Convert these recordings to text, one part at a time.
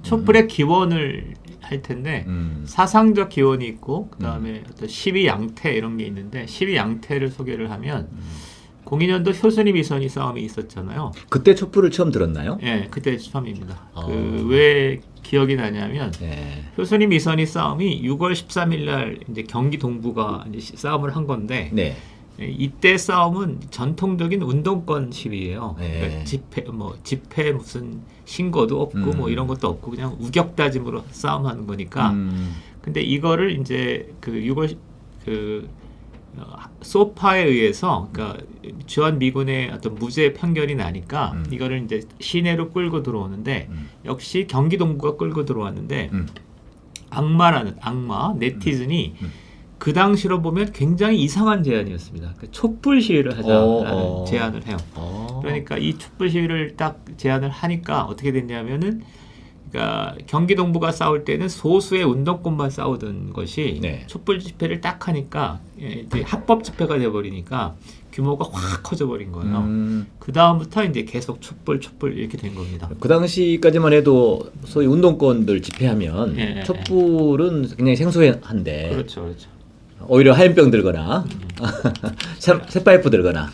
촛불의 기원을 할 텐데 사상적 기원이 있고 그다음에 어떤 12양태 이런 게 있는데 12양태를 소개를 하면 02년도 효순이 미선이 싸움이 있었잖아요. 그때 촛불을 처음 들었나요? 예, 그때 처음입니다. 왜 기억이 나냐면 효순이 미선이 싸움이 6월 13일 날 이제 경기 동부가 이제 싸움을 한 건데 네. 이때 싸움은 전통적인 운동권 시위예요. 네. 그러니까 집회 무슨 신고도 없고 뭐 이런 것도 없고 그냥 우격다짐으로 싸움하는 거니까. 근데 이거를 이제 그 6월 소파에 의해서 그러니까 주한 미군의 어떤 무죄 판결이 나니까 이거를 이제 시내로 끌고 들어오는데 역시 경기 동부가 끌고 들어왔는데 악마 네티즌이 그 당시로 보면 굉장히 이상한 제안이었습니다. 그러니까 촛불 시위를 하자라는 제안을 해요. 그러니까 이 촛불 시위를 딱 제안을 하니까 어떻게 됐냐면은 그러니까 경기 동부가 싸울 때는 소수의 운동권만 싸우던 것이 촛불 집회를 딱 하니까 이제 합법 집회가 돼버리니까 규모가 확 커져버린 거예요. 그 다음부터 이제 계속 촛불 이렇게 된 겁니다. 그 당시까지만 해도 소위 운동권들 집회하면 촛불은 굉장히 생소한데 그렇죠. 오히려 화염병 들거나 쇠파이프 들거나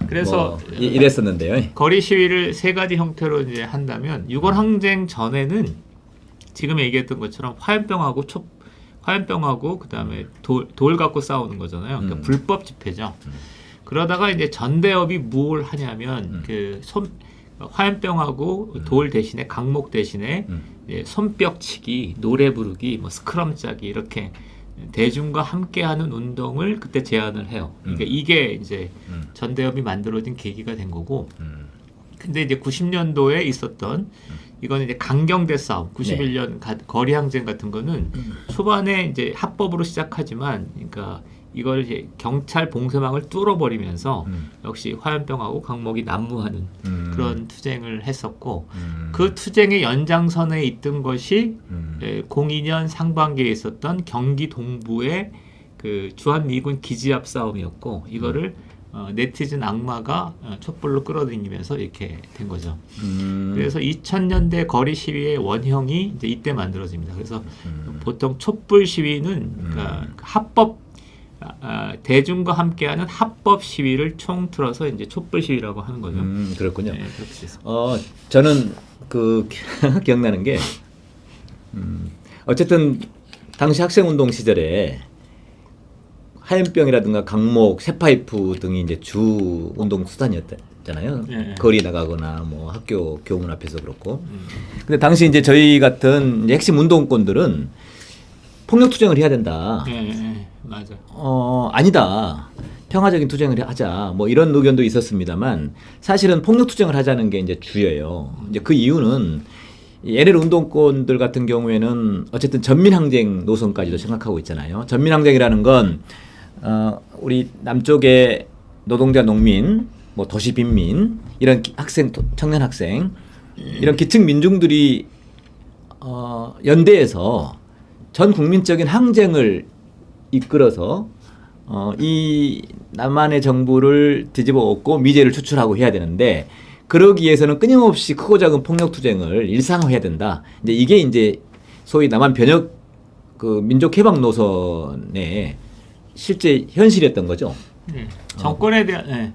그래서 뭐 이랬었는데요. 거리 시위를 세 가지 형태로 이제 한다면 6월 항쟁 전에는 지금 얘기했던 것처럼 화염병하고 그다음에 돌 갖고 싸우는 거잖아요. 그러니까 불법 집회죠. 그러다가 이제 전대협이 뭘 하냐면 화염병하고 돌 대신에 강목 대신에 손뼉치기, 노래 부르기, 뭐 스크럼 짜기 이렇게 대중과 함께하는 운동을 그때 제안을 해요. 그러니까 이게 이제 전대협이 만들어진 계기가 된 거고. 근데 이제 90년도에 있었던 이거는 이제 강경대 싸움, 91년 거리 항쟁 같은 거는 초반에 이제 합법으로 시작하지만, 그러니까 이걸 이제 경찰 봉쇄망을 뚫어버리면서 역시 화염병하고 강목이 난무하는 그런 투쟁을 했었고 그 투쟁의 연장선에 있던 것이 02년 상반기에 있었던 경기 동부의 그 주한미군 기지 앞 싸움이었고 이거를 네티즌 악마가 촛불로 끌어들이면서 이렇게 된 거죠. 그래서 2000년대 거리 시위의 원형이 이제 이때 만들어집니다. 그래서 보통 촛불 시위는 그러니까 합법 대중과 함께하는 합법 시위를 총틀어서 이제 촛불 시위라고 하는 거죠. 그렇군요. 네, 그렇게 됐습니다. 저는 그 기억나는 게 어쨌든 당시 학생운동 시절에 화염병이라든가 강목, 쇠파이프 등이 이제 주 운동 수단이었잖아요. 거리 나가거나 뭐 학교 교문 앞에서 그렇고. 근데 당시 이제 저희 같은 이제 핵심 운동권들은 폭력 투쟁을 해야 된다. 맞아. 아니다. 평화적인 투쟁을 하자. 뭐 이런 의견도 있었습니다만 사실은 폭력 투쟁을 하자는 게 이제 주예요. 이제 그 이유는 LL 운동권들 같은 경우에는 어쨌든 전민항쟁 노선까지도 생각하고 있잖아요. 전민항쟁이라는 건 우리 남쪽의 노동자, 농민, 뭐 도시 빈민 이런 학생, 청년 학생 이런 기층 민중들이 연대해서 전 국민적인 항쟁을 이끌어서 이 남한의 정부를 뒤집어 엎고 미제를 추출하고 해야 되는데 그러기 위해서는 끊임없이 크고 작은 폭력 투쟁을 일상화해야 된다. 이제 이게 이제 소위 남한 변혁 그 민족 해방 노선의 실제 현실이었던 거죠. 정권에 대한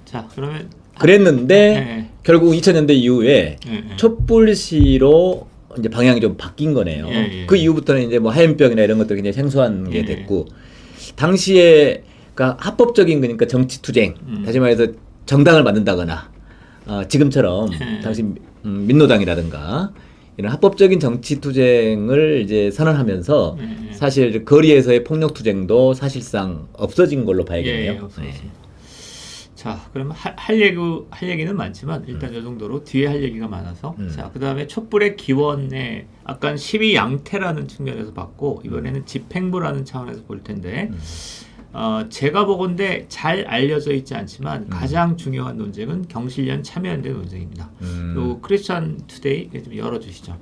자 그러면 그랬는데 결국 2000년대 이후에 촛불 시로 이제 방향이 좀 바뀐 거네요. 그 이후부터는 이제 뭐 화염병이나 이런 것들이 굉장히 생소한 게 됐고 당시에 그러니까 합법적인 거니까 정치 투쟁 다시 말해서 정당을 만든다거나 지금처럼 당시 민노당이라든가 이런 합법적인 정치 투쟁을 이제 선언하면서 사실 거리에서의 폭력 투쟁도 사실상 없어진 걸로 봐야겠네요. 자, 그러면 할 얘기는 많지만 일단 이 정도로 뒤에 할 얘기가 많아서 자, 그다음에 촛불의 기원에 약간 12양태라는 측면에서 봤고 이번에는 집행부라는 차원에서 볼 텐데 제가 보건대 잘 알려져 있지 않지만 가장 중요한 논쟁은 경실련 참여연대 논쟁입니다. 요 크리스천 투데이 좀 열어주시죠.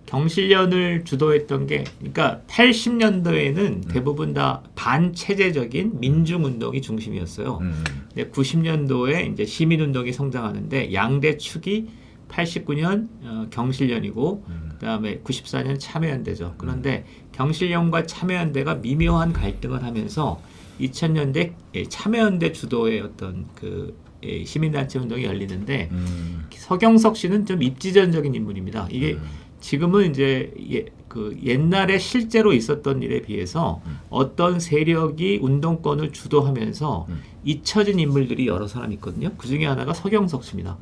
경실련을 주도했던 게 그러니까 80년도에는 대부분 다 반체제적인 민중운동이 중심이었어요. 근데 90년도에 이제 시민운동이 성장하는데 양대 축이 89년 경실련이고 그다음에 94년 참여연대죠. 그런데 경실련과 참여연대가 미묘한 갈등을 하면서 2000년대 참여연대 주도의 어떤 그 시민단체 운동이 열리는데 서경석 씨는 좀 입지전적인 인물입니다. 이게 지금은 이제 그 옛날에 실제로 있었던 일에 비해서 어떤 세력이 운동권을 주도하면서 잊혀진 인물들이 여러 사람 있거든요. 그 중에 하나가 서경석 씨입니다.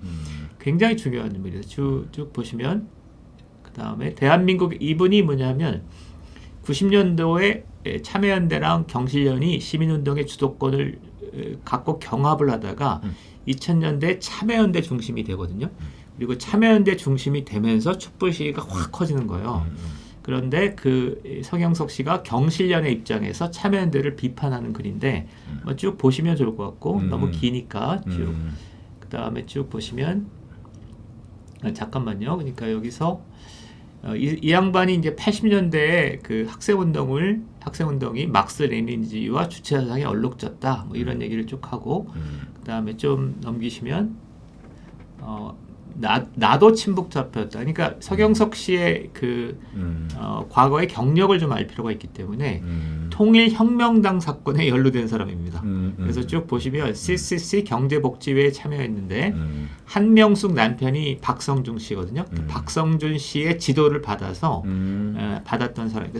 굉장히 중요한 인물이에요. 쭉 보시면 그 다음에 대한민국 이분이 뭐냐면 90년도에 참여연대랑 경실련이 시민운동의 주도권을 갖고 경합을 하다가 2000년대 참여연대 중심이 되거든요. 그리고 참여연대 중심이 되면서 촛불 시위가 확 커지는 거예요. 그런데 그 서경석 씨가 경실련의 입장에서 참여연대를 비판하는 글인데 쭉 보시면 좋을 것 같고 너무 기니까 쭉 그 다음에 쭉 보시면 잠깐만요. 그러니까 여기서 이 양반이 이제 80년대에 그 학생운동이 막스 레닌주의와 주체사상에 얼룩졌다. 뭐 이런 얘기를 쭉 하고 그 다음에 좀 넘기시면 나도 친북 잡혔다. 그러니까 서경석 씨의 그 과거의 경력을 좀 알 필요가 있기 때문에 통일혁명당 사건에 연루된 사람입니다. 그래서 쭉 보시면 CCC 경제복지회에 참여했는데 한명숙 남편이 박성준 씨거든요. 박성준 씨의 지도를 받아서 받았던 사람.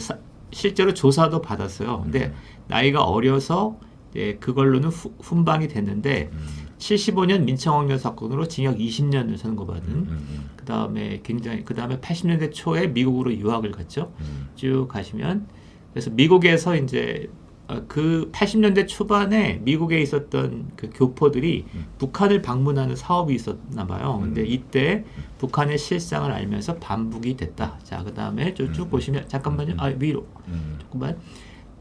실제로 조사도 받았어요. 근데 나이가 어려서 그걸로는 훈방이 됐는데 75년 민청학년 사건으로 징역 20년을 선고받은 그 다음에 80년대 초에 미국으로 유학을 갔죠. 쭉 가시면 그래서 미국에서 이제 그 80년대 초반에 미국에 있었던 그 교포들이 북한을 방문하는 사업이 있었나 봐요. 근데 이때 북한의 실상을 알면서 반북이 됐다. 자, 그 다음에 쭉 보시면 잠깐만요. 위로 조금만.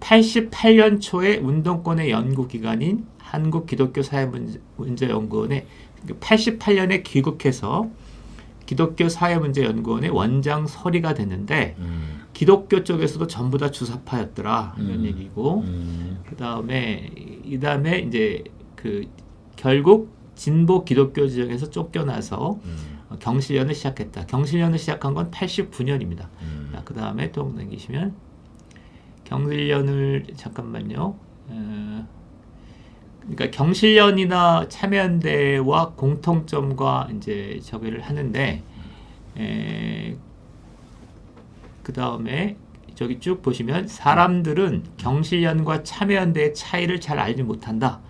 88년 초에 운동권의 연구기관인 한국기독교사회문제연구원에 88년에 귀국해서 기독교사회문제연구원의 원장 서리가 됐는데 기독교 쪽에서도 전부 다 주사파였더라 이런 얘기고 그 다음에 이제 그 결국 진보 기독교 지정에서 쫓겨나서 경실련을 시작했다. 경실련을 시작한 건 89년입니다. 그 다음에 또 넘기시면 경실련을 잠깐만요. 그러니까 경실련이나 참여연대와 공통점과 이제 저기를 하는데 그 다음에 저기 쭉 보시면 사람들은 경실련과 참여연대의 차이를 잘 알지 못한다.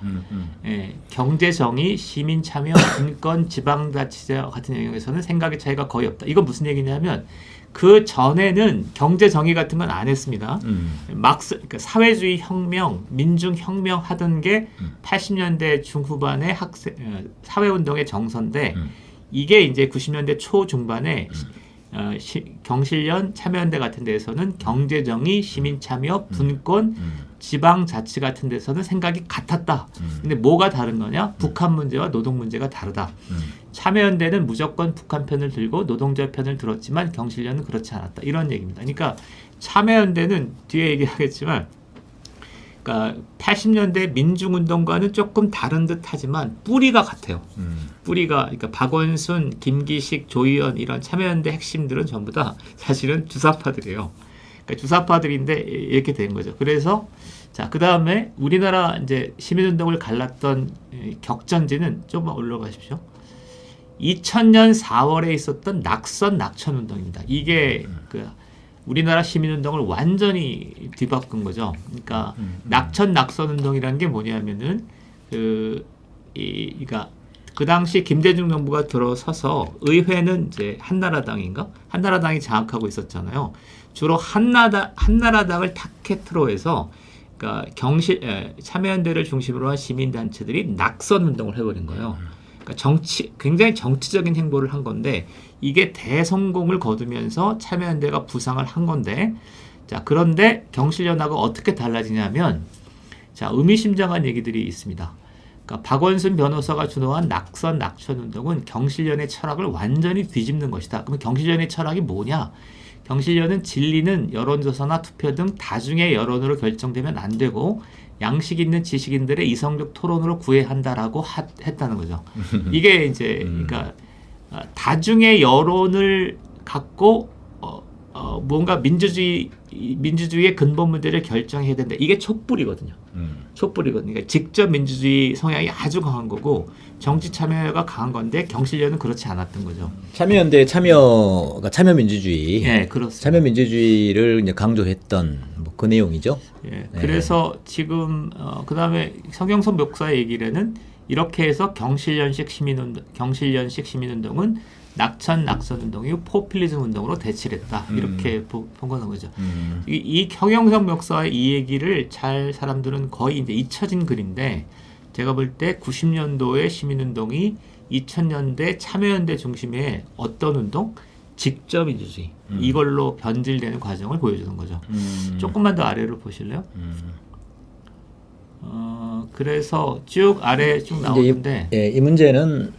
경제정의, 시민참여, 인권, 지방자치제 같은 영역에서는 생각의 차이가 거의 없다. 이거 무슨 얘기냐면 그 전에는 경제정의 같은 건 안 했습니다. 그러니까 사회주의 혁명, 민중혁명 하던 게 80년대 중후반의 사회운동의 정서인데 이게 이제 90년대 초중반에 경실련, 참여연대 같은 데에서는 경제정의, 시민참여, 분권, 지방자치 같은 데서는 생각이 같았다. 근데 뭐가 다른 거냐? 북한 문제와 노동 문제가 다르다. 참여연대는 무조건 북한 편을 들고 노동자 편을 들었지만 경실련은 그렇지 않았다. 이런 얘기입니다. 그러니까 참여연대는 뒤에 얘기하겠지만 그러니까 80년대 민중운동과는 조금 다른 듯하지만 뿌리가 같아요. 뿌리가 그러니까 박원순, 김기식, 조희연 이런 참여연대 핵심들은 전부 다 사실은 주사파들이에요. 그러니까 주사파들인데 이렇게 된 거죠. 그래서 자, 그 다음에 우리나라 이제 시민운동을 갈랐던 격전지는 조금만 올라가십시오. 2000년 4월에 있었던 낙천운동입니다. 이게 그 우리나라 시민운동을 완전히 뒤바꾼 거죠. 그러니까 낙천운동이라는 게 뭐냐면은 그러니까 그 당시 김대중 정부가 들어서서 의회는 이제 한나라당이 장악하고 있었잖아요. 주로 한나라당을 타켓으로 해서 그러니까 참여연대를 중심으로 한 시민단체들이 낙선운동을 해버린 거예요. 그러니까 굉장히 정치적인 행보를 한 건데 이게 대성공을 거두면서 참여연대가 부상을 한 건데 자 그런데 경실련하고 어떻게 달라지냐면 자 의미심장한 얘기들이 있습니다. 그러니까 박원순 변호사가 주도한 낙천운동은 경실련의 철학을 완전히 뒤집는 것이다. 그러면 경실련의 철학이 뭐냐? 경실련은 진리는 여론조사나 투표 등 다중의 여론으로 결정되면 안 되고 양식 있는 지식인들의 이성적 토론으로 구애한다라고 했다는 거죠. 이게 이제 그러니까 다중의 여론을 갖고 뭔가 민주주의의 근본 문제를 결정해야 된다. 이게 촛불이거든요. 촛불이거든요. 그러니까 직접 민주주의 성향이 아주 강한 거고 정치 참여가 강한 건데 경실련은 그렇지 않았던 거죠. 참여연대 참여가 참여민주주의. 네, 그렇습니다. 참여민주주의를 이제 강조했던 뭐 그 내용이죠. 예, 네. 그래서 지금 그다음에 서경석 목사 얘기에는 이렇게 해서 경실련식 시민운동은 낙천 낙선 운동이 포퓰리즘 운동으로 대치를 했다. 이렇게 본 거죠. 이 서경석 목사의 이 얘기를 잘 사람들은 거의 이제 잊혀진 글인데 제가 볼 때 90년도의 시민운동이 2000년대 참여연대 중심의 어떤 운동? 직접 민주주의. 이걸로 변질되는 과정을 보여주는 거죠. 조금만 더 아래로 보실래요? 그래서 쭉 아래 쭉 나오는데 이 문제는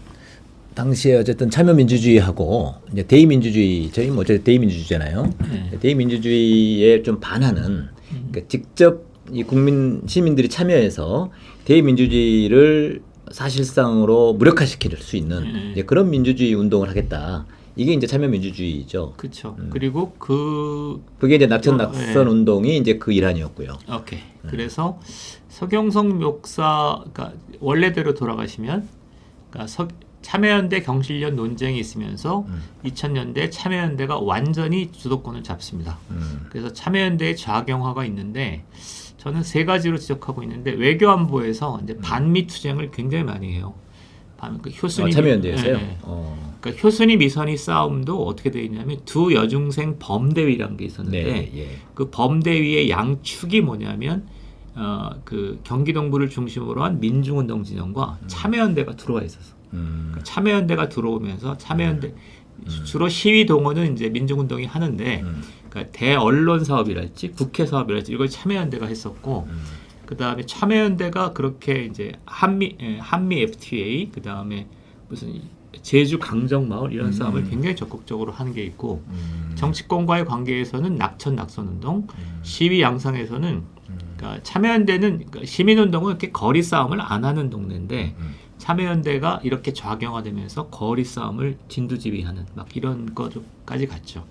당시에 어쨌든 참여민주주의하고 이제 대의민주주의, 저희 뭐 어쨌든 대의민주주의잖아요. 대의민주주의에 좀 반하는 그러니까 직접 이 시민들이 참여해서 대의민주주의를 사실상으로 무력화시킬 수 있는 이제 그런 민주주의 운동을 하겠다. 이게 이제 참여민주주의죠. 그렇죠. 그리고 그게 이제 낙천 낙선 운동이 이제 그 일환이었고요. 오케이. 그래서 서경석 목사, 그러니까 원래대로 돌아가시면, 그러니까 참여연대 경실련 논쟁이 있으면서 2000년대 참여연대가 완전히 주도권을 잡습니다. 그래서 참여연대의 좌경화가 있는데 저는 세 가지로 지적하고 있는데 외교안보에서 이제 반미 투쟁을 굉장히 많이 해요. 그 효순이 참여연대에서요. 그러니까 효순이 미선이 싸움도 어떻게 되어 있냐면 두 여중생 범대위라는 게 있었는데 그 범대위의 양축이 뭐냐면 그 경기동부를 중심으로 한 민중운동 진영과 참여연대가 들어와 있었어. 그러니까 참여연대가 들어오면서 참여연대 주로 시위 동원은 이제 민중운동이 하는데 그러니까 대언론 사업이랄지 국회 사업이랄지 이걸 참여연대가 했었고 그 다음에 참여연대가 그렇게 이제 한미 FTA 그 다음에 무슨 제주 강정마을 이런 싸움을 굉장히 적극적으로 하는 게 있고 정치권과의 관계에서는 낙천 낙선운동, 시위 양상에서는 그러니까 참여연대는 그러니까 시민운동은 이렇게 거리 싸움을 안 하는 동네인데 참여연대가 이렇게 좌경화되면서 거리 싸움을 진두지휘하는 막 이런 것까지 갔죠.